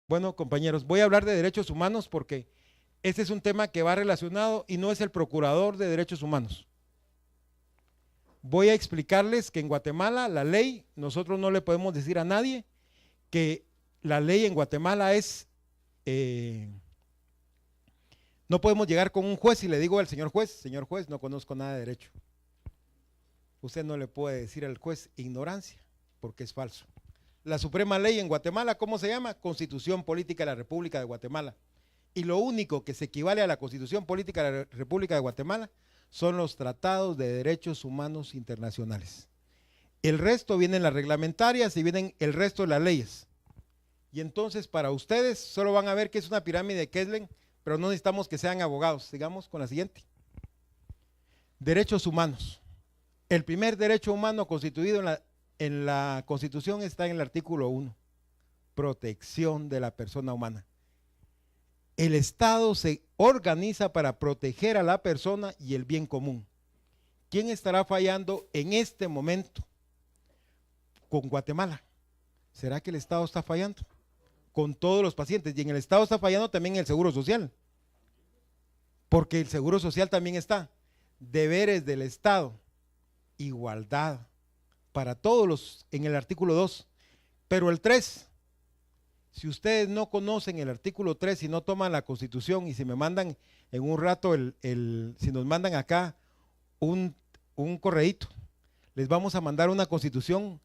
Bueno, compañeros, voy a hablar de derechos humanos porque este es un tema que va relacionado y no es el procurador de derechos humanos. Voy a explicarles que en Guatemala la ley, nosotros no le podemos decir a nadie que la ley en Guatemala es, no podemos llegar con un juez y le digo al señor juez, no conozco nada de derecho. Usted no le puede decir al juez ignorancia, porque es falso. La suprema ley en Guatemala, ¿cómo se llama? Constitución Política de la República de Guatemala. Y lo único que se equivale a la Constitución Política de la República de Guatemala son los tratados de derechos humanos internacionales. El resto vienen las reglamentarias y vienen el resto de las leyes. Y entonces para ustedes solo van a ver que es una pirámide de Kessler, pero no necesitamos que sean abogados. Sigamos con la siguiente. Derechos humanos. El primer derecho humano constituido en la Constitución está en el artículo 1, protección de la persona humana. El Estado se organiza para proteger a la persona y el bien común. ¿Quién estará fallando en este momento con Guatemala? ¿Será que el Estado está fallando? Con todos los pacientes. Y en el Estado está fallando también el Seguro Social. Porque el Seguro Social también está. Deberes del Estado. Igualdad para todos los, en el artículo 2. Pero el 3, si ustedes no conocen el artículo 3 y no toman la Constitución y si me mandan en un rato, si nos mandan acá un correíto, les vamos a mandar una Constitución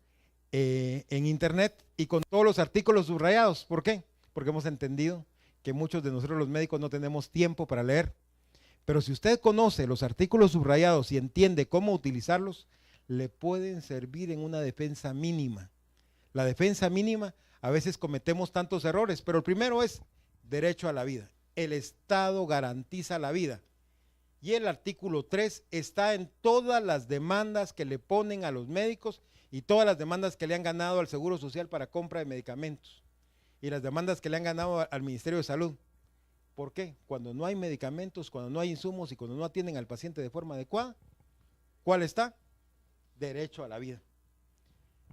en internet y con todos los artículos subrayados. ¿Por qué? Porque hemos entendido que muchos de nosotros los médicos no tenemos tiempo para leer. Pero si usted conoce los artículos subrayados y entiende cómo utilizarlos, le pueden servir en una defensa mínima. La defensa mínima, a veces cometemos tantos errores, pero el primero es derecho a la vida. El Estado garantiza la vida. Y el artículo 3 está en todas las demandas que le ponen a los médicos y todas las demandas que le han ganado al Seguro Social para compra de medicamentos y las demandas que le han ganado al Ministerio de Salud. ¿Por qué? Cuando no hay medicamentos, cuando no hay insumos y cuando no atienden al paciente de forma adecuada, ¿cuál está? Derecho a la vida.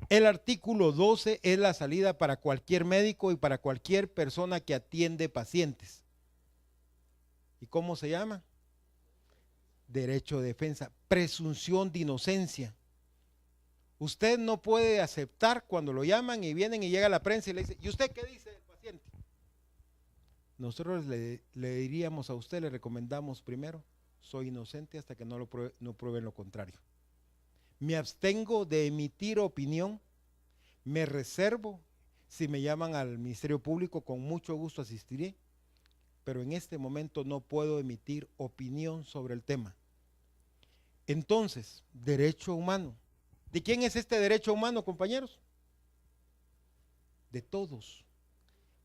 El artículo 12 es la salida para cualquier médico y para cualquier persona que atiende pacientes. ¿Y cómo se llama? Derecho de defensa, presunción de inocencia. Usted no puede aceptar cuando lo llaman y vienen y llega a la prensa y le dice, ¿y usted qué dice del paciente? Nosotros le diríamos a usted, le recomendamos primero, soy inocente hasta que no prueben lo contrario. Me abstengo de emitir opinión, me reservo, si me llaman al Ministerio Público con mucho gusto asistiré, pero en este momento no puedo emitir opinión sobre el tema. Entonces, derecho humano. ¿De quién es este derecho humano, compañeros? De todos.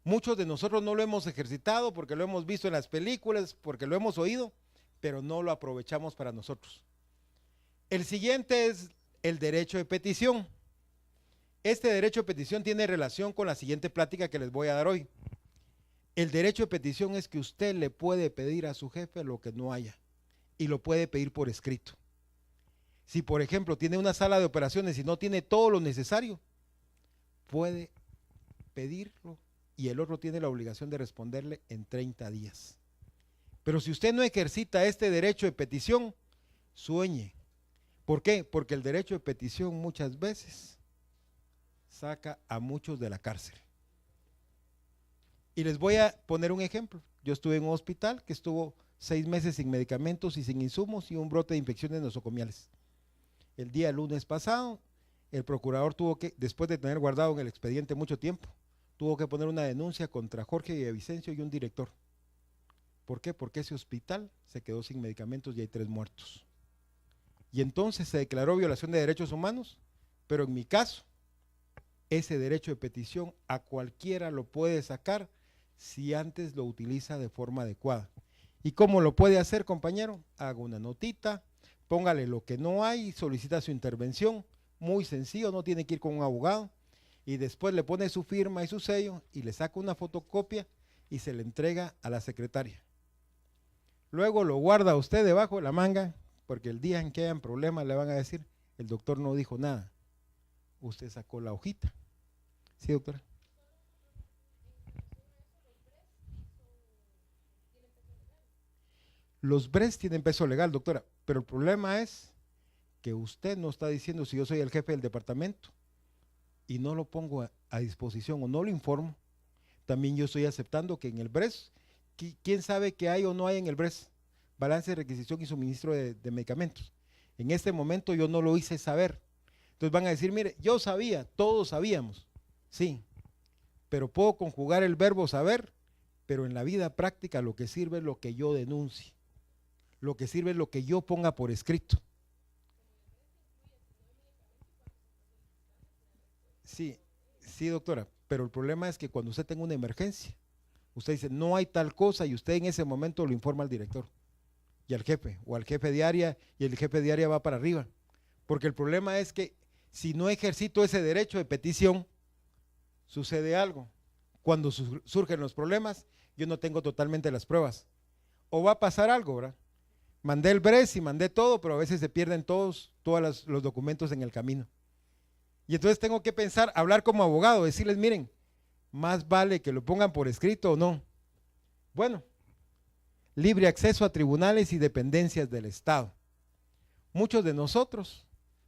Muchos de nosotros no lo hemos ejercitado porque lo hemos visto en las películas, porque lo hemos oído, pero no lo aprovechamos para nosotros. El siguiente es el derecho de petición. Este derecho de petición tiene relación con la siguiente plática que les voy a dar hoy. El derecho de petición es que usted le puede pedir a su jefe lo que no haya y lo puede pedir por escrito. Si por ejemplo tiene una sala de operaciones y no tiene todo lo necesario, puede pedirlo y el otro tiene la obligación de responderle en 30 días. Pero si usted no ejercita este derecho de petición, sueñe. ¿Por qué? Porque el derecho de petición muchas veces saca a muchos de la cárcel. Y les voy a poner un ejemplo. Yo estuve en un hospital que estuvo 6 meses sin medicamentos y sin insumos y un brote de infecciones nosocomiales. El día lunes pasado, el procurador tuvo que, después de tener guardado en el expediente mucho tiempo, tuvo que poner una denuncia contra Jorge Villavicencio y un director. ¿Por qué? Porque ese hospital se quedó sin medicamentos y hay 3 muertos. Y entonces se declaró violación de derechos humanos, pero en mi caso, ese derecho de petición a cualquiera lo puede sacar si antes lo utiliza de forma adecuada. ¿Y cómo lo puede hacer, compañero? Haga una notita, póngale lo que no hay, solicita su intervención, muy sencillo, no tiene que ir con un abogado, y después le pone su firma y su sello y le saca una fotocopia y se le entrega a la secretaria. Luego lo guarda usted debajo de la manga, porque el día en que hayan problemas le van a decir, el doctor no dijo nada, usted sacó la hojita. ¿Sí, doctora? Los BRES tienen peso legal, doctora, pero el problema es que usted no está diciendo si yo soy el jefe del departamento y no lo pongo a disposición o no lo informo. También yo estoy aceptando que en el BRES, ¿quién sabe qué hay o no hay en el BRES? Balance de requisición y suministro de medicamentos. En este momento yo no lo hice saber. Entonces van a decir, mire, yo sabía, todos sabíamos, sí, pero puedo conjugar el verbo saber, pero en la vida práctica lo que sirve es lo que yo denuncie, lo que sirve es lo que yo ponga por escrito. Sí, sí, doctora, pero el problema es que cuando usted tenga una emergencia, usted dice, no hay tal cosa y usted en ese momento lo informa al director y al jefe, o al jefe de área, y el jefe de área va para arriba. Porque el problema es que si no ejercito ese derecho de petición, sucede algo. Cuando surgen los problemas, yo no tengo totalmente las pruebas. O va a pasar algo, ¿verdad? Mandé el BRES y mandé todo, pero a veces se pierden todos los documentos en el camino. Y entonces tengo que pensar, hablar como abogado, decirles, miren, más vale que lo pongan por escrito o no. Bueno, libre acceso a tribunales y dependencias del Estado. Muchos de nosotros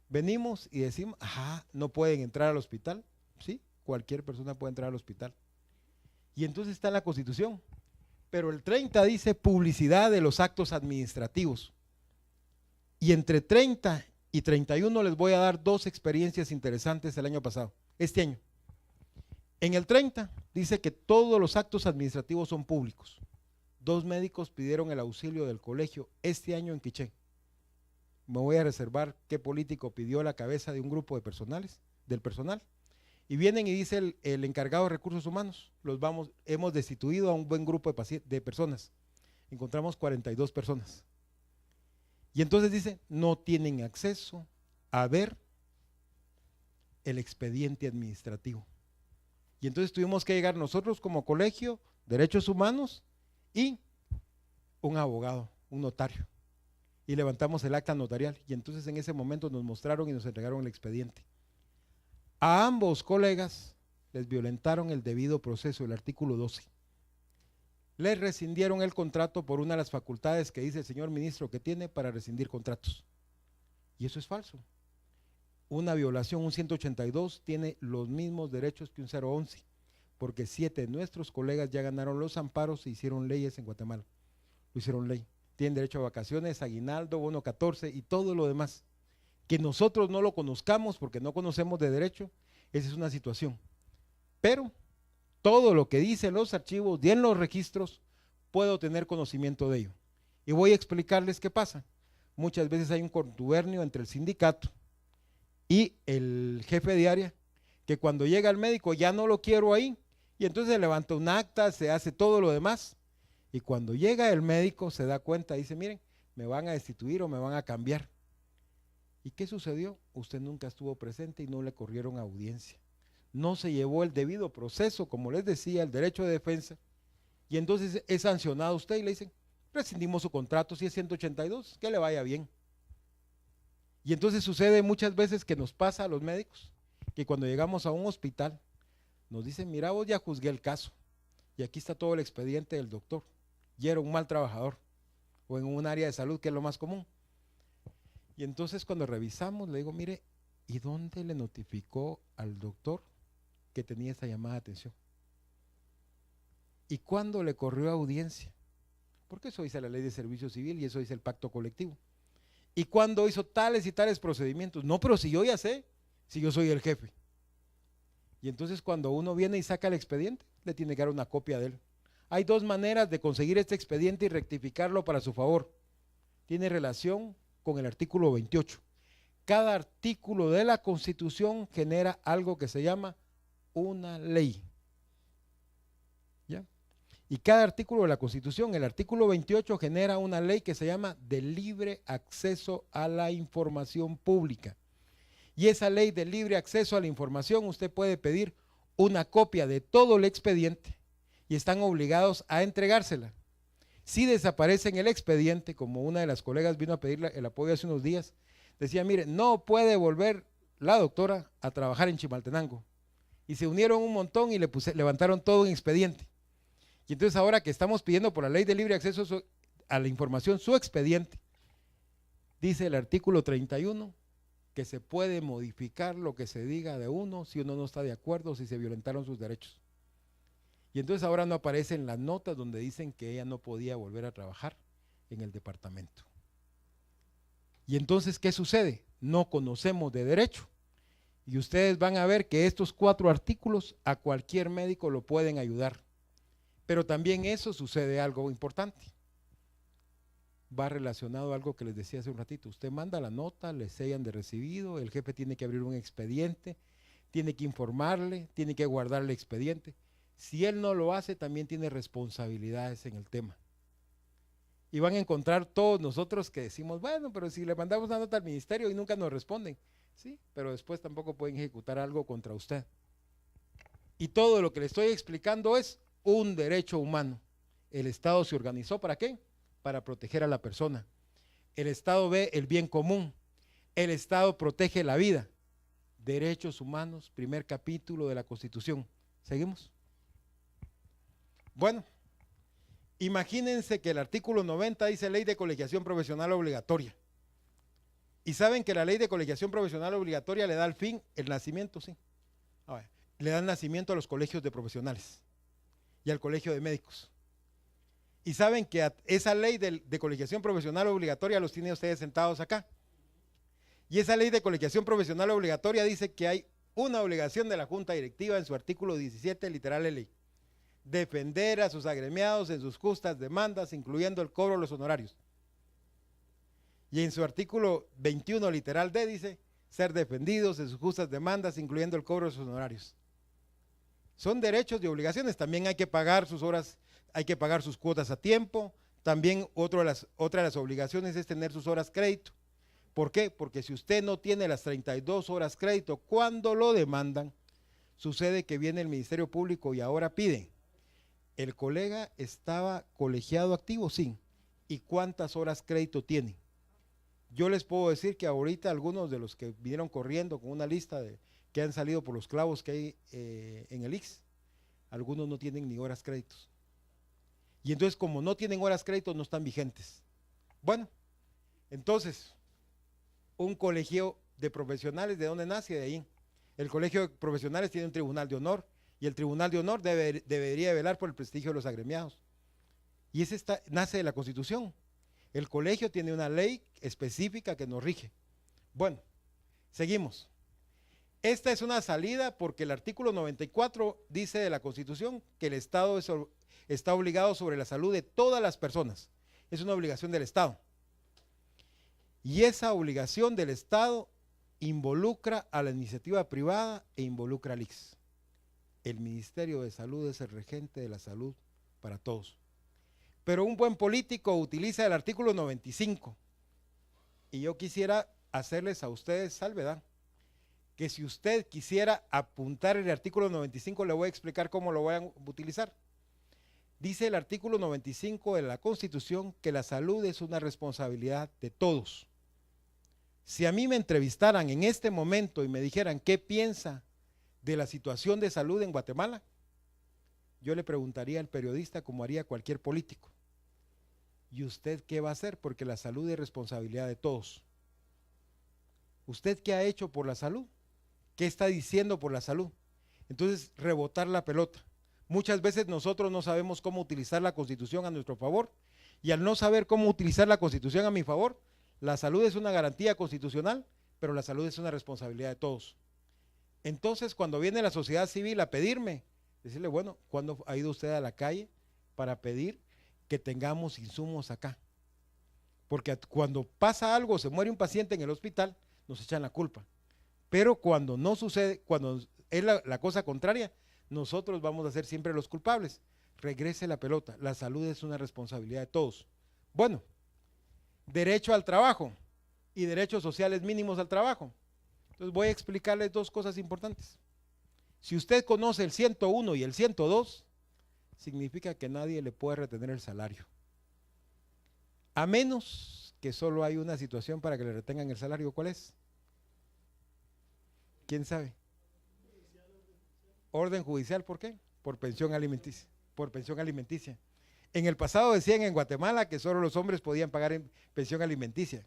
venimos y decimos, ajá, no pueden entrar al hospital. Sí, cualquier persona puede entrar al hospital. Y entonces está en la Constitución. Pero el 30 dice publicidad de los actos administrativos. Y entre 30 y 31 les voy a dar dos experiencias interesantes el año pasado, este año. En el 30 dice que todos los actos administrativos son públicos. 2 médicos pidieron el auxilio del colegio este año en Quiché. Me voy a reservar qué político pidió la cabeza de un grupo de del personal. Y vienen y dice el encargado de recursos humanos, hemos destituido a un buen grupo de personas. Encontramos 42 personas. Y entonces dice, no tienen acceso a ver el expediente administrativo. Y entonces tuvimos que llegar nosotros como colegio, derechos humanos y un abogado, un notario. Y levantamos el acta notarial. Y entonces en ese momento nos mostraron y nos entregaron el expediente. A ambos colegas les violentaron el debido proceso, el artículo 12. Les rescindieron el contrato por una de las facultades que dice el señor ministro que tiene para rescindir contratos. Y eso es falso. Una violación, un 182, tiene los mismos derechos que un 011, porque 7 de nuestros colegas ya ganaron los amparos e hicieron leyes en Guatemala. Lo hicieron ley. Tienen derecho a vacaciones, aguinaldo, bono 14 y todo lo demás. Que nosotros no lo conozcamos porque no conocemos de derecho, esa es una situación. Pero todo lo que dicen los archivos y en los registros, puedo tener conocimiento de ello. Y voy a explicarles qué pasa. Muchas veces hay un contubernio entre el sindicato y el jefe de área, que cuando llega el médico ya no lo quiero ahí, y entonces se levanta un acta, se hace todo lo demás, y cuando llega el médico se da cuenta, dice, miren, me van a destituir o me van a cambiar. ¿Y qué sucedió? Usted nunca estuvo presente y no le corrieron audiencia. No se llevó el debido proceso, como les decía, el derecho de defensa, y entonces es sancionado usted y le dicen, rescindimos su contrato, si es 182, que le vaya bien. Y entonces sucede muchas veces que nos pasa a los médicos, que cuando llegamos a un hospital, nos dicen, mira vos ya juzgué el caso, y aquí está todo el expediente del doctor, y era un mal trabajador, o en un área de salud que es lo más común. Y entonces cuando revisamos, le digo, mire, ¿y dónde le notificó al doctor que tenía esta llamada de atención? ¿Y cuándo le corrió audiencia? Porque eso dice la ley de servicio civil y eso dice el pacto colectivo. ¿Y cuándo hizo tales y tales procedimientos? No, pero si yo ya sé, si yo soy el jefe. Y entonces cuando uno viene y saca el expediente, le tiene que dar una copia de él. Hay 2 maneras de conseguir este expediente y rectificarlo para su favor. Tiene relación con el artículo 28. Cada artículo de la Constitución genera algo que se llama una ley. ¿Ya? Y cada artículo de la Constitución, el artículo 28 genera una ley que se llama de libre acceso a la información pública. Y esa ley de libre acceso a la información, usted puede pedir una copia de todo el expediente y están obligados a entregársela. Si desaparece en el expediente, como una de las colegas vino a pedir el apoyo hace unos días, decía, mire, no puede volver la doctora a trabajar en Chimaltenango. Y se unieron un montón y levantaron todo en expediente. Y entonces ahora que estamos pidiendo por la ley de libre acceso a la información su expediente, dice el artículo 31 que se puede modificar lo que se diga de uno si uno no está de acuerdo, si se violentaron sus derechos. Y entonces ahora no aparecen las notas donde dicen que ella no podía volver a trabajar en el departamento. Y entonces, ¿qué sucede? No conocemos de derecho. Y ustedes van a ver que estos 4 artículos a cualquier médico lo pueden ayudar. Pero también eso sucede algo importante. Va relacionado a algo que les decía hace un ratito. Usted manda la nota, le sellan de recibido, el jefe tiene que abrir un expediente, tiene que informarle, tiene que guardar el expediente. Si él no lo hace, también tiene responsabilidades en el tema. Y van a encontrar todos nosotros que decimos, bueno, pero si le mandamos una nota al ministerio y nunca nos responden, sí, pero después tampoco pueden ejecutar algo contra usted. Y todo lo que le estoy explicando es un derecho humano. El Estado se organizó ¿para qué? Para proteger a la persona. El Estado ve el bien común. El Estado protege la vida. Derechos humanos, primer capítulo de la Constitución. ¿Seguimos? Bueno, imagínense que el artículo 90 dice ley de colegiación profesional obligatoria. Y saben que la ley de colegiación profesional obligatoria le da al fin el nacimiento, sí. Le da el nacimiento a los colegios de profesionales y al colegio de médicos. Y saben que esa ley de colegiación profesional obligatoria los tienen ustedes sentados acá. Y esa ley de colegiación profesional obligatoria dice que hay una obligación de la Junta Directiva en su artículo 17, literal de ley. Defender a sus agremiados en sus justas demandas, incluyendo el cobro de los honorarios. Y en su artículo 21, literal D, dice ser defendidos en sus justas demandas, incluyendo el cobro de sus honorarios. Son derechos y obligaciones. También hay que pagar sus horas, hay que pagar sus cuotas a tiempo. También otra de las obligaciones es tener sus horas crédito. ¿Por qué? Porque si usted no tiene las 32 horas crédito cuando lo demandan, sucede que viene el Ministerio Público y ahora pide. ¿El colega estaba colegiado activo? Sí. ¿Y cuántas horas crédito tiene? Yo les puedo decir que ahorita algunos de los que vinieron corriendo con una lista que han salido por los clavos que hay en el IX, algunos no tienen ni horas créditos. Y entonces como no tienen horas créditos no están vigentes. Bueno, entonces, un colegio de profesionales, ¿de dónde nace? De ahí. El colegio de profesionales tiene un tribunal de honor. Y el Tribunal de Honor debería velar por el prestigio de los agremiados. Y ese nace de la Constitución. El colegio tiene una ley específica que nos rige. Bueno, seguimos. Esta es una salida porque el artículo 94 dice de la Constitución que el Estado está obligado sobre la salud de todas las personas. Es una obligación del Estado. Y esa obligación del Estado involucra a la iniciativa privada e involucra al IX. El Ministerio de Salud es el regente de la salud para todos. Pero un buen político utiliza el artículo 95. Y yo quisiera hacerles a ustedes salvedad, que si usted quisiera apuntar el artículo 95, le voy a explicar cómo lo voy a utilizar. Dice el artículo 95 de la Constitución que la salud es una responsabilidad de todos. Si a mí me entrevistaran en este momento y me dijeran qué piensa de la situación de salud en Guatemala, yo le preguntaría al periodista como haría cualquier político. ¿Y usted qué va a hacer? Porque la salud es responsabilidad de todos. ¿Usted qué ha hecho por la salud? ¿Qué está diciendo por la salud? Entonces, rebotar la pelota. Muchas veces nosotros no sabemos cómo utilizar la Constitución a nuestro favor, y al no saber cómo utilizar la Constitución a mi favor, la salud es una garantía constitucional, pero la salud es una responsabilidad de todos. Entonces, cuando viene la sociedad civil a pedirme, decirle, bueno, ¿cuándo ha ido usted a la calle para pedir que tengamos insumos acá? Porque cuando pasa algo, se muere un paciente en el hospital, nos echan la culpa. Pero cuando no sucede, cuando es la cosa contraria, nosotros vamos a ser siempre los culpables. Regrese la pelota, la salud es una responsabilidad de todos. Bueno, derecho al trabajo y derechos sociales mínimos al trabajo. Entonces voy a explicarles dos cosas importantes. Si usted conoce el 101 y el 102, significa que nadie le puede retener el salario. A menos que solo hay una situación para que le retengan el salario. ¿Cuál es? ¿Quién sabe? Orden judicial, ¿por qué? Por pensión alimenticia. Por pensión alimenticia. En el pasado decían en Guatemala que solo los hombres podían pagar pensión alimenticia.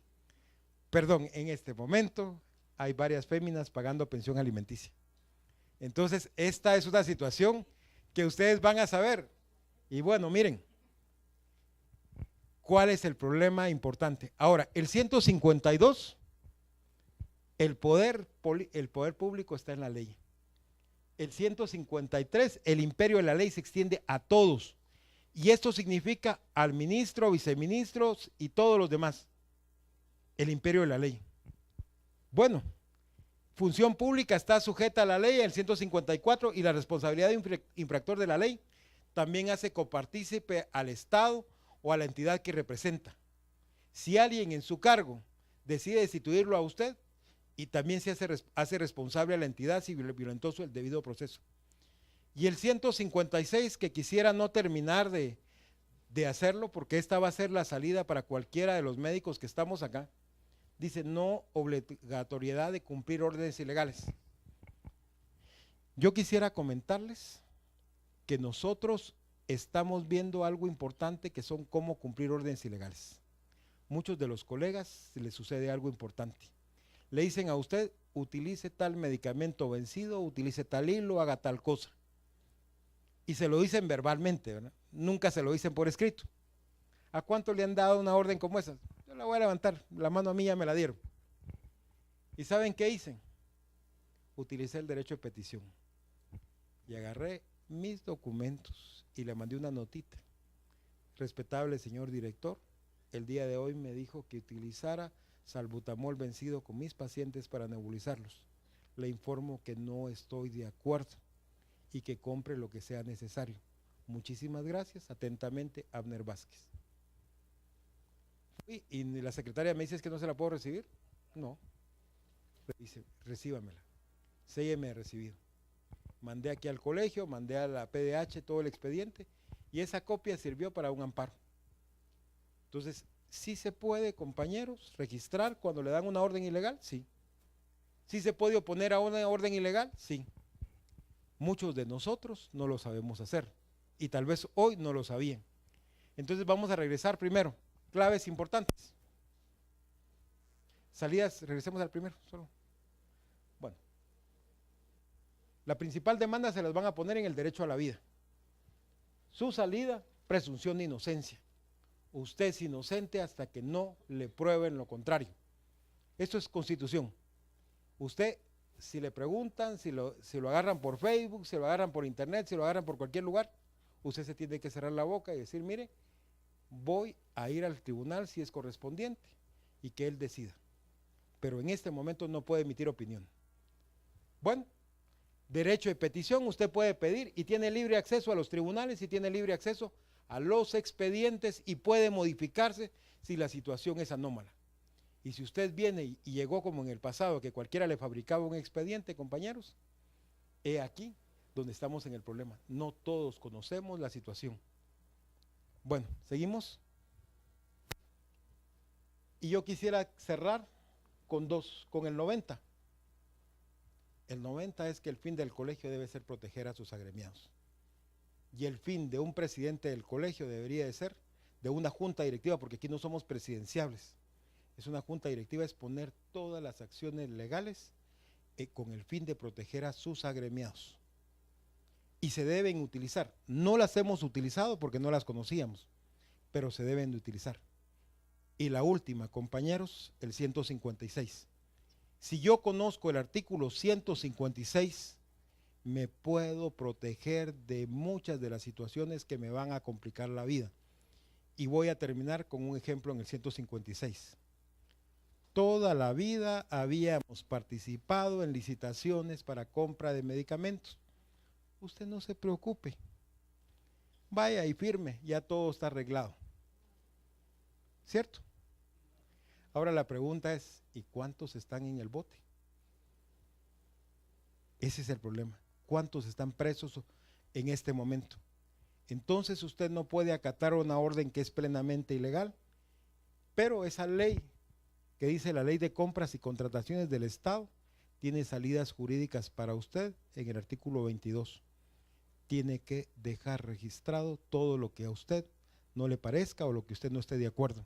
Perdón, en este momento hay varias féminas pagando pensión alimenticia. Entonces, esta es una situación que ustedes van a saber. Y bueno, miren, ¿cuál es el problema importante? Ahora, el 152, el poder público está en la ley. El 153, el imperio de la ley se extiende a todos. Y esto significa al ministro, viceministros y todos los demás. El imperio de la ley. Bueno, función pública está sujeta a la ley, el 154, y la responsabilidad de infractor de la ley también hace copartícipe al Estado o a la entidad que representa. Si alguien en su cargo decide destituirlo a usted, y también se hace responsable a la entidad si violentó el debido proceso. Y el 156, que quisiera no terminar de hacerlo, porque esta va a ser la salida para cualquiera de los médicos que estamos acá, dice no obligatoriedad de cumplir órdenes ilegales. Yo quisiera comentarles que nosotros estamos viendo algo importante que son cómo cumplir órdenes ilegales. Muchos de los colegas les sucede algo importante. Le dicen a usted, utilice tal medicamento vencido, utilice tal hilo, haga tal cosa. Y se lo dicen verbalmente, ¿verdad? Nunca se lo dicen por escrito. ¿A cuánto le han dado una orden como esa? Yo la voy a levantar, la mano a mí ya me la dieron. ¿Y saben qué hice? Utilicé el derecho de petición. Y agarré mis documentos y le mandé una notita. Respetable señor director, el día de hoy me dijo que utilizara salbutamol vencido con mis pacientes para nebulizarlos. Le informo que no estoy de acuerdo y que compre lo que sea necesario. Muchísimas gracias. Atentamente, Abner Vázquez. Y la secretaria me dice, ¿es que no se la puedo recibir? No. Dice, recíbamela. Sélleme recibido. Mandé aquí al colegio, mandé a la PDH todo el expediente y esa copia sirvió para un amparo. Entonces, ¿sí se puede, compañeros, registrar cuando le dan una orden ilegal? Sí. ¿Sí se puede oponer a una orden ilegal? Sí. Muchos de nosotros no lo sabemos hacer y tal vez hoy no lo sabían. Entonces vamos a regresar primero. Claves importantes. Salidas, regresemos al primero solo. Bueno, la principal demanda se las van a poner en el derecho a la vida. Su salida, presunción de inocencia. Usted es inocente hasta que no le prueben lo contrario. Esto es Constitución. Usted, si le preguntan, si lo agarran por Facebook, si lo agarran por internet, si lo agarran por cualquier lugar, usted se tiene que cerrar la boca y decir, mire, voy a ir al tribunal si es correspondiente y que él decida. Pero en este momento no puede emitir opinión. Bueno, derecho de petición, usted puede pedir y tiene libre acceso a los tribunales y tiene libre acceso a los expedientes y puede modificarse si la situación es anómala. Y si usted viene y llegó como en el pasado, que cualquiera le fabricaba un expediente, compañeros, he aquí donde estamos en el problema. No todos conocemos la situación. Bueno, seguimos. Y yo quisiera cerrar con el 90. El 90 es que el fin del colegio debe ser proteger a sus agremiados. Y el fin de un presidente del colegio debería de ser de una junta directiva, porque aquí no somos presidenciables. Es una junta directiva, es poner todas las acciones legales con el fin de proteger a sus agremiados. Y se deben utilizar. No las hemos utilizado porque no las conocíamos, pero se deben de utilizar. Y la última, compañeros, el 156. Si yo conozco el artículo 156, me puedo proteger de muchas de las situaciones que me van a complicar la vida. Y voy a terminar con un ejemplo en el 156. Toda la vida habíamos participado en licitaciones para compra de medicamentos. Usted no se preocupe. Vaya y firme, ya todo está arreglado. ¿Cierto? Ahora la pregunta es, ¿y cuántos están en el bote? Ese es el problema. ¿Cuántos están presos en este momento? Entonces usted no puede acatar una orden que es plenamente ilegal, pero esa ley que dice la ley de compras y contrataciones del Estado tiene salidas jurídicas para usted en el artículo 22. Tiene que dejar registrado todo lo que a usted no le parezca o lo que usted no esté de acuerdo.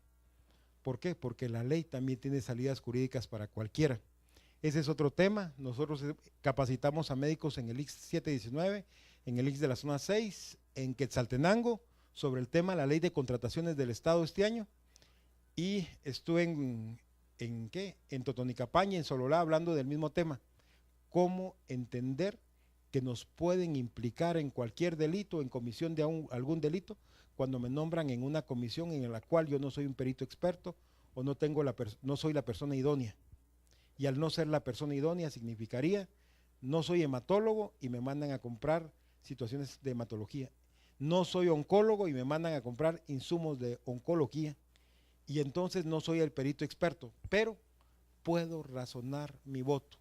¿Por qué? Porque la ley también tiene salidas jurídicas para cualquiera. Ese es otro tema. Nosotros capacitamos a médicos en el IX 719, en el IX de la zona 6, en Quetzaltenango, sobre el tema de la ley de contrataciones del Estado este año. Y estuve en Totonicapán y en Sololá hablando del mismo tema. Cómo entender que nos pueden implicar en cualquier delito, en comisión de algún delito, cuando me nombran en una comisión en la cual yo no soy un perito experto o no soy la persona idónea. Y al no ser la persona idónea significaría no soy hematólogo y me mandan a comprar situaciones de hematología. No soy oncólogo y me mandan a comprar insumos de oncología. Y entonces no soy el perito experto, pero puedo razonar mi voto.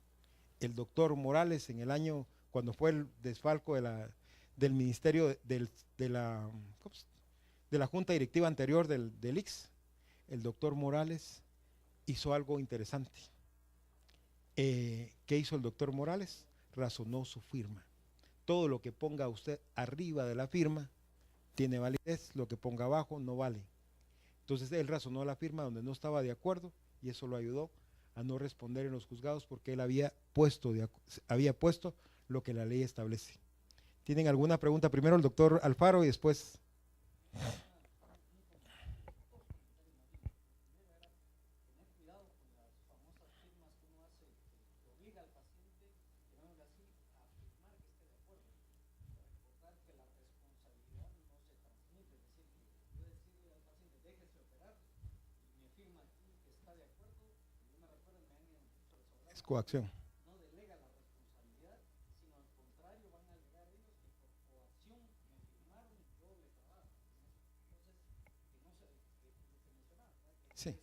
El doctor Morales en el año, cuando fue el desfalco del ministerio de la junta directiva anterior del IX, el doctor Morales hizo algo interesante. ¿Qué hizo el doctor Morales? Razonó su firma. Todo lo que ponga usted arriba de la firma tiene validez, lo que ponga abajo no vale. Entonces él razonó la firma donde no estaba de acuerdo y eso lo ayudó a no responder en los juzgados porque él había puesto lo que la ley establece. ¿Tienen alguna pregunta? Primero el doctor Alfaro y después… Es coacción. Sí.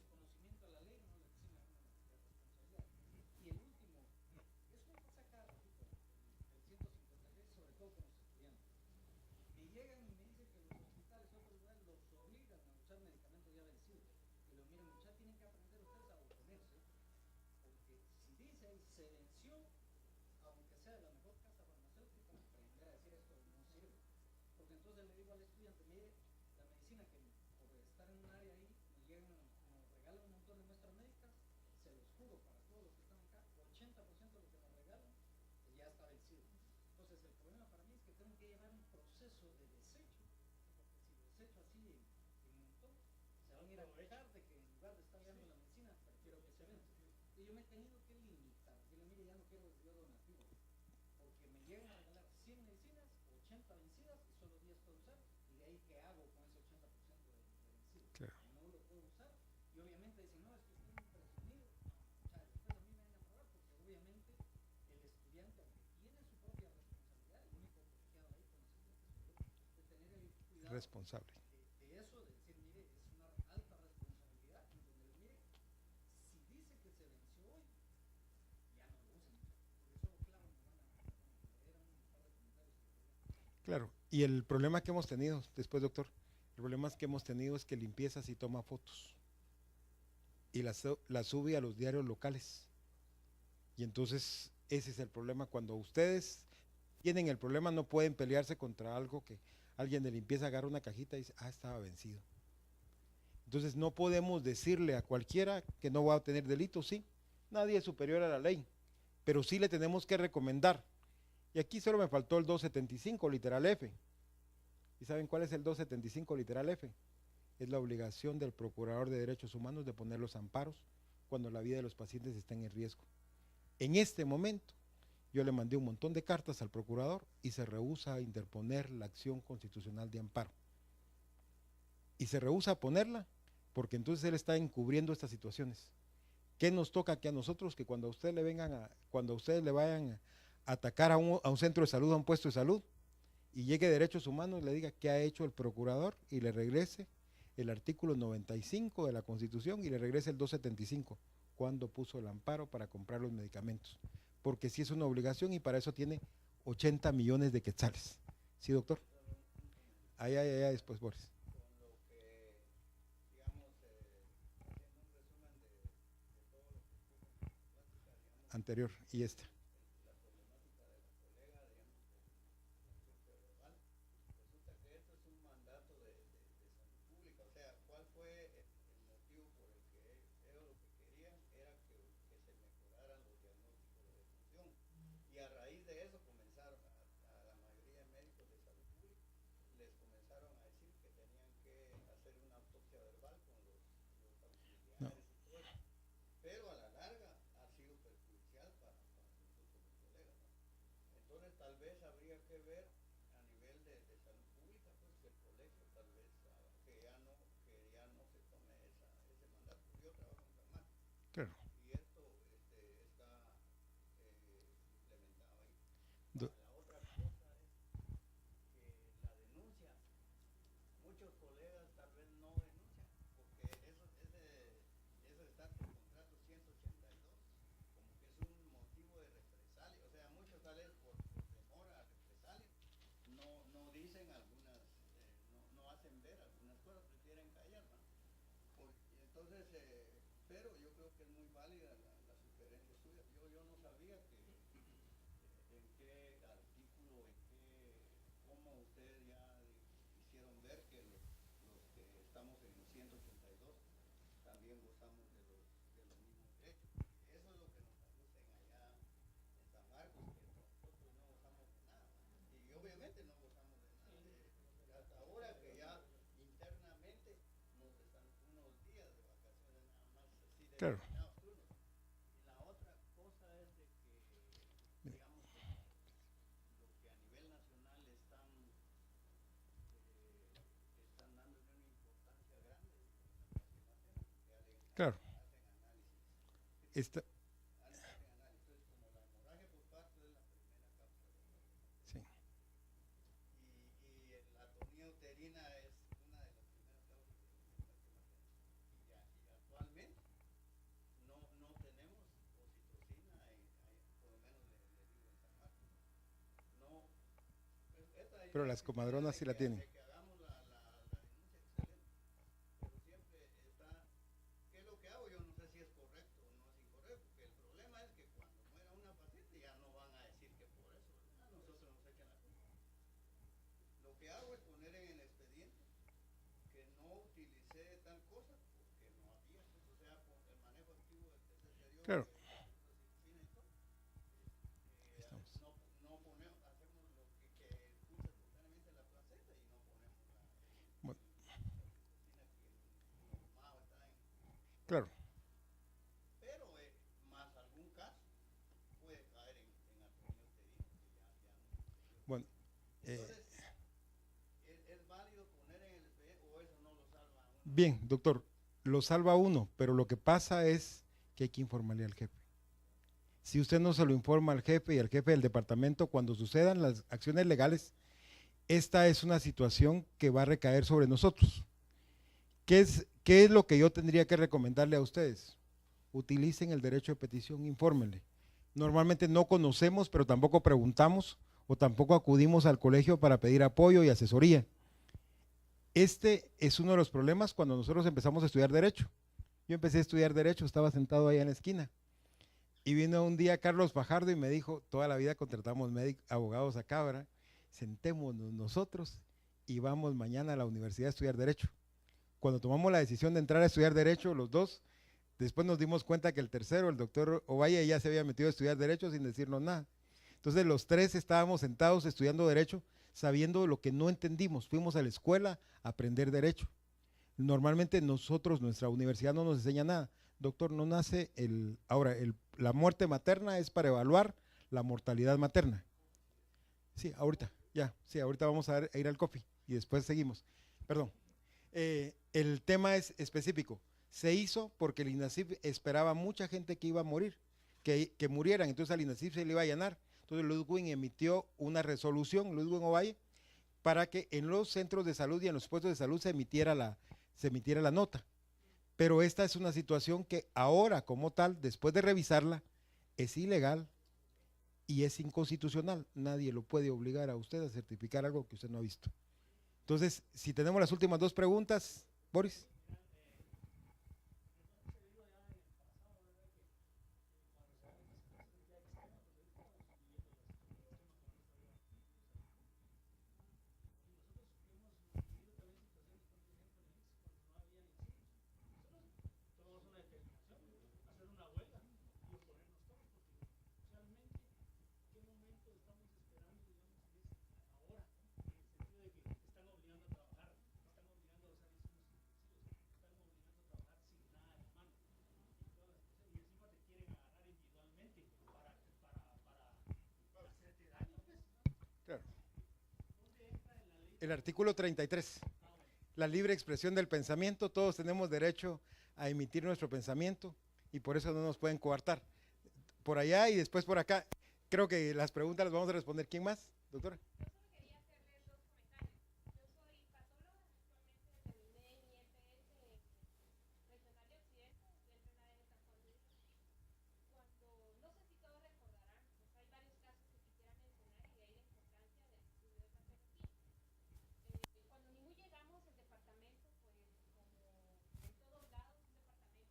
Claro. Responsable. Claro, y el problema que hemos tenido, después doctor, el problema que hemos tenido es que limpieza sí toma fotos y la sube a los diarios locales. Y entonces ese es el problema. Cuando ustedes tienen el problema no pueden pelearse contra algo que alguien de limpieza agarra una cajita y dice, estaba vencido. Entonces no podemos decirle a cualquiera que no va a tener delito, sí, nadie es superior a la ley, pero sí le tenemos que recomendar. Y aquí solo me faltó el 275 literal F. ¿Y saben cuál es el 275 literal F? Es la obligación del Procurador de Derechos Humanos de poner los amparos cuando la vida de los pacientes está en riesgo. En este momento, yo le mandé un montón de cartas al Procurador y se rehúsa a interponer la acción constitucional de amparo. Y se rehúsa a ponerla porque entonces él está encubriendo estas situaciones. ¿Qué nos toca aquí a nosotros? Que cuando ustedes le vayan a atacar a un centro de salud, a un puesto de salud, y llegue Derechos Humanos, le diga qué ha hecho el Procurador y le regrese el artículo 95 de la Constitución y le regrese el 275, cuando puso el amparo para comprar los medicamentos. Porque sí es una obligación y para eso tiene 80 millones de quetzales. ¿Sí, doctor? Allá, después, Boris. Anterior y esta. vez habría que ver a nivel de salud pública, pues que el colegio tal vez que ya no se tome ese mandato. Yo trabajo en farmacia. Claro. Y esto está implementado ahí. Do- La otra cosa es que la denuncia, muchos colegas tal vez no denuncian, porque eso está por contrato 182, como que es un motivo de represalia. O sea, muchos tal vez por temor a represalia no dicen algunas, no hacen ver algunas cosas, prefieren callar, ¿no? Entonces, pero yo creo que es muy válida la sugerencia suya. Yo no sabía en qué artículo, cómo ustedes ya hicieron ver que los que estamos en el 182 también gozamos de los mismos derechos. Eso es lo que nos acusan allá en San Marcos, que nosotros no gozamos de nada. Y obviamente no gozamos de nada. Hasta ahora que ya internamente nos están unos días de vacaciones nada más, así de Claro. determinados turnos. Y la otra cosa es de que, digamos, lo que a nivel nacional están dándole una importancia grande a la matemática, porque Claro. hacen análisis. Esta, Hacen análisis. Entonces, como la hemorragia por parto es la primera causa de muerte. sí. Y la atonía uterina es una de las primeras causas de muerte materna. Y actualmente no tenemos oxitocina, por lo menos le digo en San Marcos. No, esta Pero idea las que tiene comadronas sí la tienen. de que hagamos la denuncia, excelente. Pero siempre está, ¿qué es lo que hago? Yo no sé si es correcto o no es incorrecto, porque el problema es que cuando muera una paciente ya no van a decir que por eso, a nosotros nos echan la culpa. Lo que hago es poner en el expediente que no utilicé tal cosa porque no había, pues, o sea, por el manejo activo del tercer periodo Claro. de oxitocina y todo. Estamos. No ponemos, hacemos lo que expulsa espontáneamente la placenta y no ponemos la Bueno, oxitocina que normado está en. claro. Pero más algún caso puede caer en atonía uterina, que ya no. Bueno, Entonces, ¿es válido poner en el expediente o eso no lo salva a uno? bien, doctor, lo salva uno, pero lo que pasa es que hay que informarle al jefe. Si usted no se lo informa al jefe y al jefe del departamento cuando sucedan las acciones legales, esta es una situación que va a recaer sobre nosotros. ¿Qué es lo que yo tendría que recomendarle a ustedes? Utilicen el derecho de petición, infórmenle. Normalmente no conocemos, pero tampoco preguntamos o tampoco acudimos al colegio para pedir apoyo y asesoría. Este es uno de los problemas cuando nosotros empezamos a estudiar Derecho. Yo empecé a estudiar Derecho, estaba sentado ahí en la esquina. Y vino un día Carlos Fajardo y me dijo, toda la vida contratamos abogados acá, ¿verdad? Sentémonos nosotros y vamos mañana a la universidad a estudiar Derecho. Cuando tomamos la decisión de entrar a estudiar Derecho, los dos, después nos dimos cuenta que el tercero, el doctor Ovalle, ya se había metido a estudiar Derecho sin decirnos nada. Entonces los tres estábamos sentados estudiando Derecho, sabiendo lo que no entendimos. Fuimos a la escuela a aprender Derecho. Normalmente nosotros, nuestra universidad no nos enseña nada. Doctor, no nace la muerte materna es para evaluar la mortalidad materna. Sí, ahorita, ya, sí, ahorita vamos a ir al coffee y después seguimos. Perdón. El tema es específico. Se hizo porque el INASIF esperaba mucha gente que iba a morir, que murieran, entonces al INASIF se le iba a llenar. Entonces Ludwig emitió una resolución, Ludwig Ovalle, para que en los centros de salud y en los puestos de salud se emitiera la nota. Pero esta es una situación que ahora como tal, después de revisarla, es ilegal y es inconstitucional. Nadie lo puede obligar a usted a certificar algo que usted no ha visto. Entonces, si tenemos las últimas dos preguntas, Boris. El artículo 33, la libre expresión del pensamiento. Todos tenemos derecho a emitir nuestro pensamiento y por eso no nos pueden coartar. Por allá y después por acá. Creo que las preguntas las vamos a responder. ¿Quién más, doctora? Yo solo quería hacerles dos comentarios. Yo soy patóloga, actualmente terminé mi EPS regional de Occidente, estoy entrenada en San Juan de Dios. Cuando, no sé si todos recordarán, pues hay varios casos que quisiera mencionar y de ahí la importancia del estudio de patología. Cuando Nimú llegamos, el departamento, pues como en todos lados, un departamento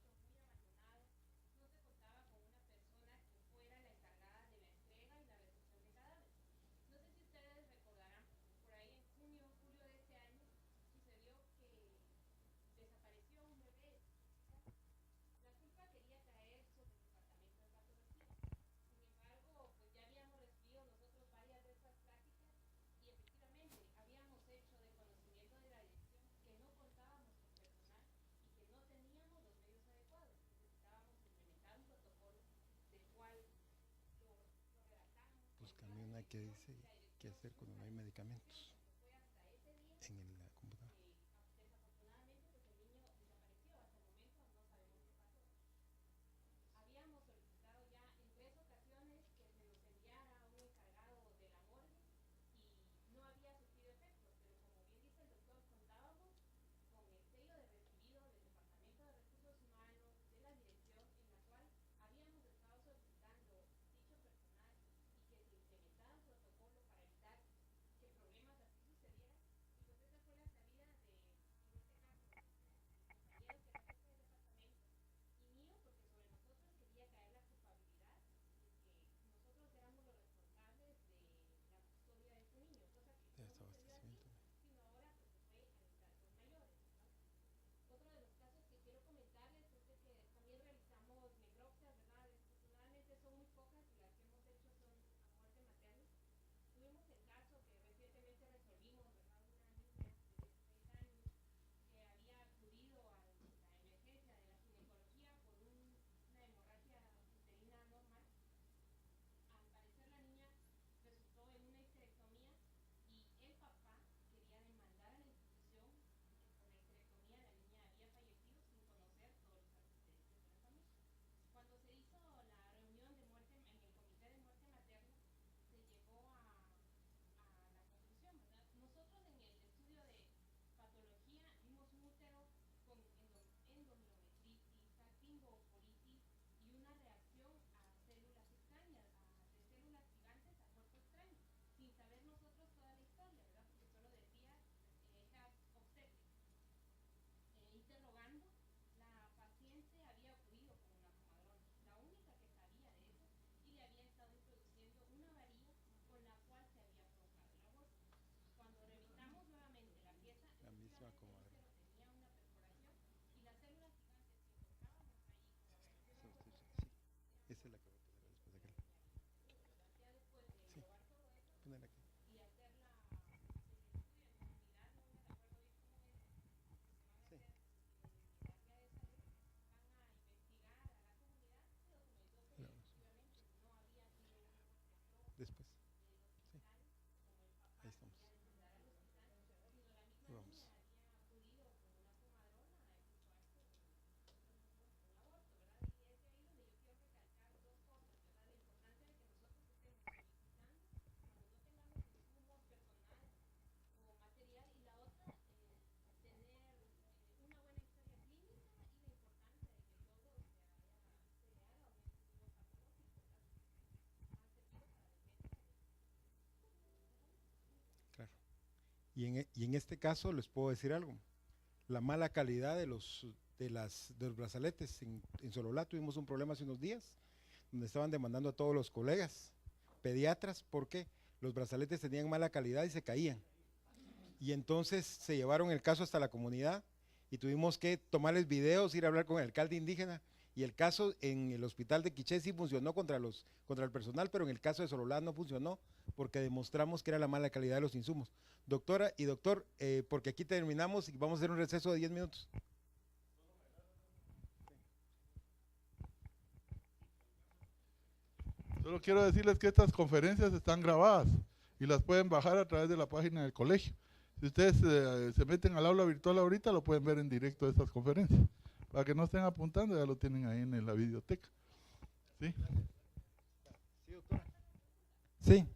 muy abandonado, no se contaba con una persona que fuera la encargada de la entrega y la recepción de cadáveres. No sé si ustedes recordarán, por ahí en junio o julio de este año sucedió que desapareció un bebé. La culpa quería caer sobre el departamento de patología. Sin embargo, pues ya habíamos recibido nosotros varias de estas prácticas y efectivamente habíamos hecho de conocimiento de la dirección que no contábamos con personal y que no teníamos los medios adecuados. Necesitábamos implementar un protocolo del cual lo redactamos. Búscame una que dice qué hacer cuando no hay medicamentos Fue hasta ese día en la computadora. desafortunadamente pues el niño desapareció. Hasta el momento no sabemos qué pasó. Habíamos solicitado ya en 3 ocasiones que se nos enviara un encargado de la morgue y no había surtido efecto, pero como bien dice el doctor, contábamos con el sello de recibido del Departamento de Recursos Humanos, de la dirección en la cual habíamos estado solicitando dicho personal y que se implementara un protocolo para evitar que problemas así sucedieran. Y pues esa fue la salida de, en este caso, compañero que era jefe del departamento y mío, porque sobre nosotros quería caer la culpabilidad de que nosotros éramos los responsables de la custodia de este niño, cosa que De no sucedió así, desabastecimiento. sino ahora pues se fue a instancias mayores, ¿no? Otro de los casos que quiero comentarles es de que también realizamos necropsias, ¿verdad? Desafortunadamente son muy pocas y las que hemos hecho son a muerte materna. Tuvimos el caso que recientemente resolvimos, ¿verdad? Una niña de 16 años que había acudido a la emergencia de la ginecología por una hemorragia uterina normal. Al parecer la niña resultó en una histerectomía y el papá quería demandar a la institución que por la histerectomía la niña había fallecido sin conocer todos los antecedentes de la familia. Cuando se hizo la reunión de muerte en el comité de muerte materna, se llegó a la conclusión, ¿verdad? Nosotros en el estudio de patología vimos un útero con endometriosis, salpingo-oforitis y una reacción a células extrañas, de células gigantes a cuerpo extraño, sin saber nosotros toda la historia, ¿verdad? Porque solo decía hijas obstétricas. Interrogando, la paciente había acudido con una comadrona, la única que sabía de eso, y le había estado introduciendo una varilla con la cual se había provocado el aborto. Cuando revisamos nuevamente la pieza, La misma efectivamente el comadre. útero tenía una perforación y las células gigantes que encontrábamos ahí como reacción al aborto Sí, esa es la que voy a poner después de aquel. ya después de Sí, probar todo eso ponela aquí. y hacer el estudio en comunidad, no me recuerdo bien cómo es, que se van a Sí. hacer en el área de salud, van a investigar a la comunidad, se documentó que No, efectivamente no había sido una muerte propia después. del Sí, hospital, como el papá ahí estamos. quería demandar al hospital, sino la misma Ahí vamos. niña había acudido con una comadrona a efectuarse un aborto, ¿verdad? Y es de ahí donde yo quiero recalcar dos cosas, ¿verdad? La importancia de que nosotros estemos solicitando cuando no tengamos insumos personal o material, y la otra, tener una buena historia clínica y la importancia de que todo se le haga un estudio patológico, ¿verdad? Ha servido para defensa de Claro. Y en este caso les puedo decir algo. La mala calidad de los brazaletes en Sololá, tuvimos un problema hace unos días donde estaban demandando a todos los colegas pediatras porque los brazaletes tenían mala calidad y se caían. Y entonces se llevaron el caso hasta la comunidad y tuvimos que tomarles videos, ir a hablar con el alcalde indígena. Y el caso en el hospital de Quiché sí funcionó contra el personal, pero en el caso de Sololá no funcionó porque demostramos que era la mala calidad de los insumos. Doctora y doctor, porque aquí terminamos y vamos a hacer un receso de 10 minutos. Solo quiero decirles que estas conferencias están grabadas y las pueden bajar a través de la página del colegio. Si ustedes se meten al aula virtual ahorita, lo pueden ver en directo de estas conferencias. Para que no estén apuntando, ya lo tienen ahí en la videoteca. ¿Sí? Sí, doctora. Sí.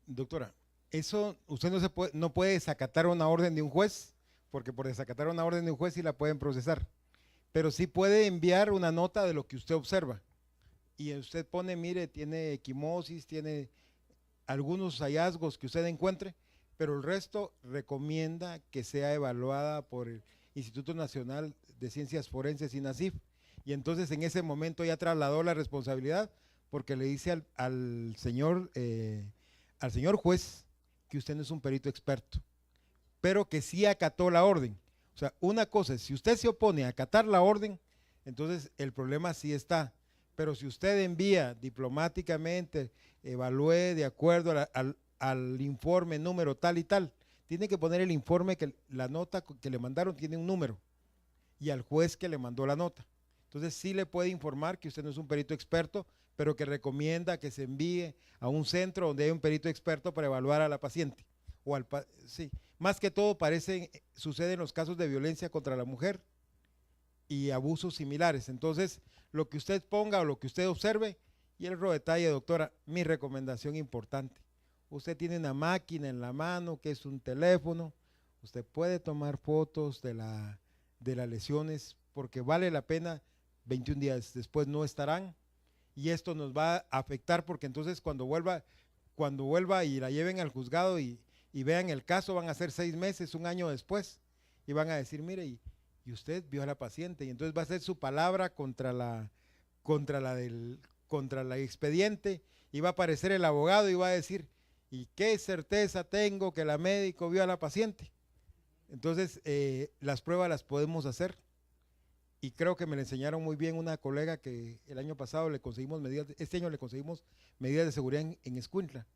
Doctora, eso usted no puede desacatar una orden de un juez, porque por desacatar una orden de un juez sí la pueden procesar, pero sí puede enviar una nota de lo que usted observa. Y usted pone, mire, tiene equimosis, tiene algunos hallazgos que usted encuentre, pero el resto recomienda que sea evaluada por el Instituto Nacional de Ciencias Forenses, INACIF, y entonces en ese momento ya trasladó la responsabilidad porque le dice al señor juez que usted no es un perito experto, pero que sí acató la orden. O sea, una cosa es, si usted se opone a acatar la orden, entonces el problema sí está, pero si usted envía diplomáticamente, evalúe de acuerdo al informe número tal y tal, tiene que poner el informe, que la nota que le mandaron tiene un número, y al juez que le mandó la nota. Entonces sí le puede informar que usted no es un perito experto, pero que recomienda que se envíe a un centro donde hay un perito experto para evaluar a la paciente. Sí. Más que todo sucede en los casos de violencia contra la mujer y abusos similares. Entonces, lo que usted ponga o lo que usted observe, y el detalle, doctora, mi recomendación importante. Usted tiene una máquina en la mano que es un teléfono, usted puede tomar fotos de las lesiones porque vale la pena. 21 días después no estarán, y esto nos va a afectar porque entonces cuando vuelva y la lleven al juzgado y vean el caso, van a ser 6 meses, un año después, y van a decir, mire, y usted vio a la paciente, y entonces va a ser su palabra contra la expediente, y va a aparecer el abogado y va a decir, ¿y qué certeza tengo que la médico vio a la paciente? Entonces, las pruebas las podemos hacer. Y creo que me le enseñaron muy bien una colega que el año pasado este año le conseguimos medidas de seguridad en Escuintla.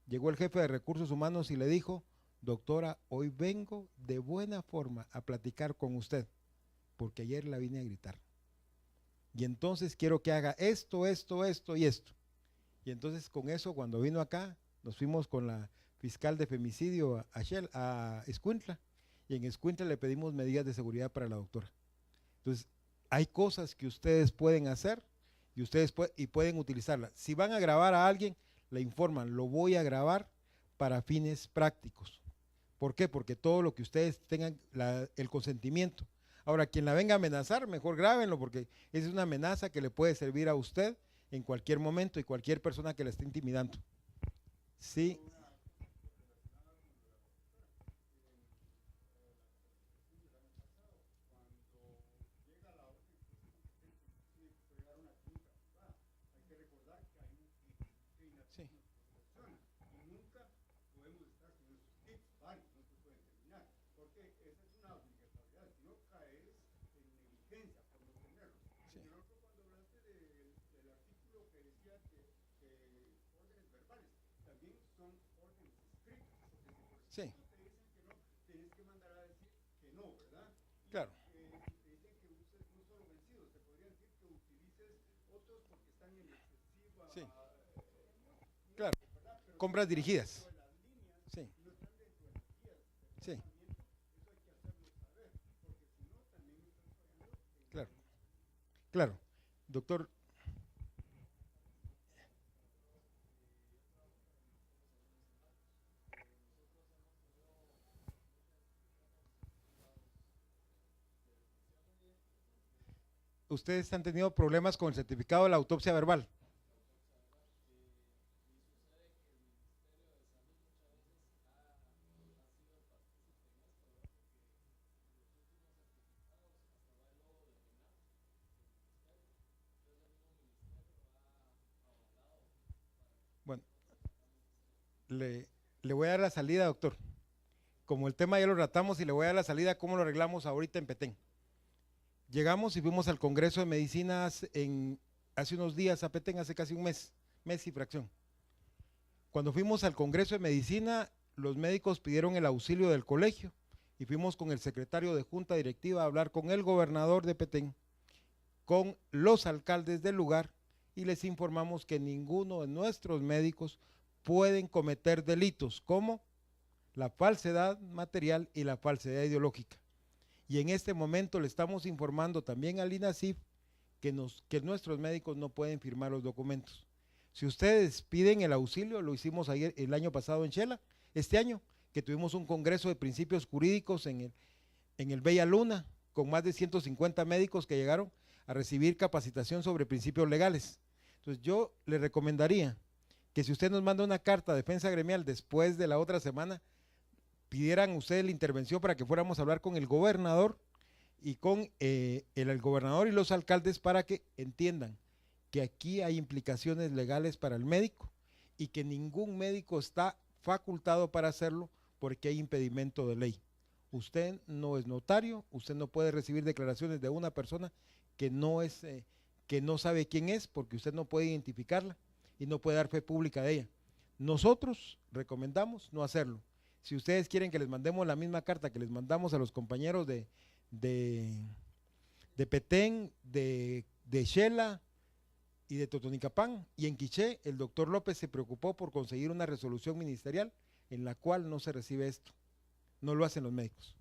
Llegó el jefe de recursos humanos y le dijo, doctora, hoy vengo de buena forma a platicar con usted, porque ayer la vine a gritar. Y entonces quiero que haga esto, esto, esto y esto. Y entonces con eso, cuando vino acá, nos fuimos con la fiscal de femicidio a Escuintla, y en Escuintla le pedimos medidas de seguridad para la doctora. Entonces, hay cosas que ustedes pueden hacer y pueden utilizarlas. Si van a grabar a alguien, le informan, lo voy a grabar para fines prácticos. ¿Por qué? Porque todo lo que ustedes tengan el consentimiento. Ahora, quien la venga a amenazar, mejor grábenlo, porque esa es una amenaza que le puede servir a usted en cualquier momento y cualquier persona que la esté intimidando. Sí. Sí. Y nunca podemos estar con esos kits, varios, no se pueden terminar, porque esa es una obligatoriedad, si no caes en negligencia por no tenerlos. Sí. En el otro, cuando hablaste del artículo que decía que órdenes verbales, también son órdenes escritas, porque si por Sí. escrito te dicen que no, tienes que mandar a decir que no, ¿verdad? Y, Claro. te dicen que uses no solo vencidos, te podrían decir que utilices otros porque están en excesiva… Sí. Claro. Compras dirigidas. Sí. Sí. Claro. Claro. Doctor. ¿Ustedes han tenido problemas con el certificado de la autopsia verbal? Bueno, le voy a dar la salida, doctor. Como el tema ya lo tratamos y le voy a dar la salida, ¿cómo lo arreglamos ahorita en Petén? Llegamos y fuimos al Congreso de Medicinas hace unos días a Petén, hace casi un mes y fracción. Cuando fuimos al Congreso de Medicina, los médicos pidieron el auxilio del colegio y fuimos con el secretario de Junta Directiva a hablar con el gobernador de Petén, con los alcaldes del lugar, y les informamos que ninguno de nuestros médicos pueden cometer delitos como la falsedad material y la falsedad ideológica. Y en este momento le estamos informando también al INASIF que nuestros médicos no pueden firmar los documentos. Si ustedes piden el auxilio, lo hicimos ayer, el año pasado en Shela, este año, que tuvimos un congreso de principios jurídicos en el Bella Luna, con más de 150 médicos que llegaron a recibir capacitación sobre principios legales. Entonces yo le recomendaría que si usted nos manda una carta de defensa gremial después de la otra semana, pidieran ustedes la intervención para que fuéramos a hablar con el gobernador y con el gobernador y los alcaldes para que entiendan que aquí hay implicaciones legales para el médico y que ningún médico está facultado para hacerlo porque hay impedimento de ley. Usted no es notario, usted no puede recibir declaraciones de una persona que no sabe quién es, porque usted no puede identificarla y no puede dar fe pública de ella. Nosotros recomendamos no hacerlo. Si ustedes quieren que les mandemos la misma carta que les mandamos a los compañeros de Petén, de Shela y de Totonicapán, y en Quiché, el doctor López se preocupó por conseguir una resolución ministerial en la cual no se recibe esto. No lo hacen los médicos.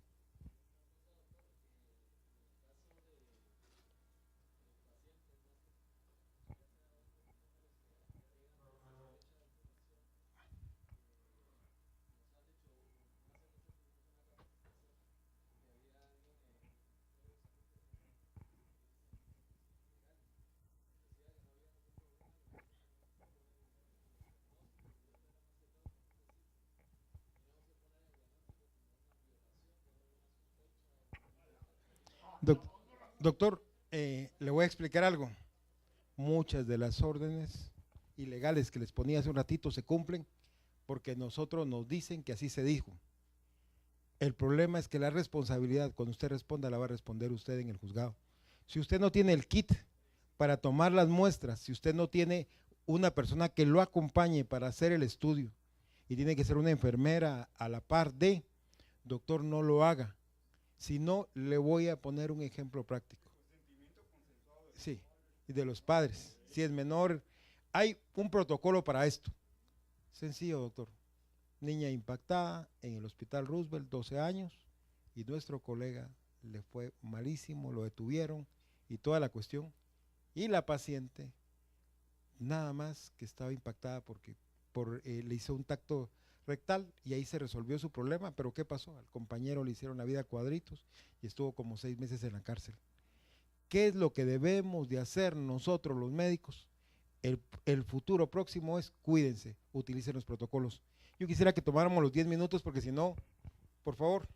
Doctor, le voy a explicar algo. Muchas de las órdenes ilegales que les ponía hace un ratito se cumplen porque nosotros nos dicen que así se dijo. El problema es que la responsabilidad, cuando usted responda, la va a responder usted en el juzgado. Si usted no tiene el kit para tomar las muestras, si usted no tiene una persona que lo acompañe para hacer el estudio, y tiene que ser una enfermera a la par de, doctor, no lo haga. Si no, le voy a poner un ejemplo práctico. Sí, y de los padres. Si es menor, hay un protocolo para esto. Sencillo, doctor. Niña impactada en el Hospital Roosevelt, 12 años, y nuestro colega le fue malísimo, lo detuvieron y toda la cuestión. Y la paciente, nada más que estaba impactada porque le hizo un tacto rectal y ahí se resolvió su problema. Pero ¿qué pasó? Al compañero le hicieron la vida a cuadritos y estuvo como 6 meses en la cárcel. ¿Qué es lo que debemos de hacer nosotros los médicos? El futuro próximo es cuídense, utilicen los protocolos. Yo quisiera que tomáramos los 10 minutos porque si no, por favor.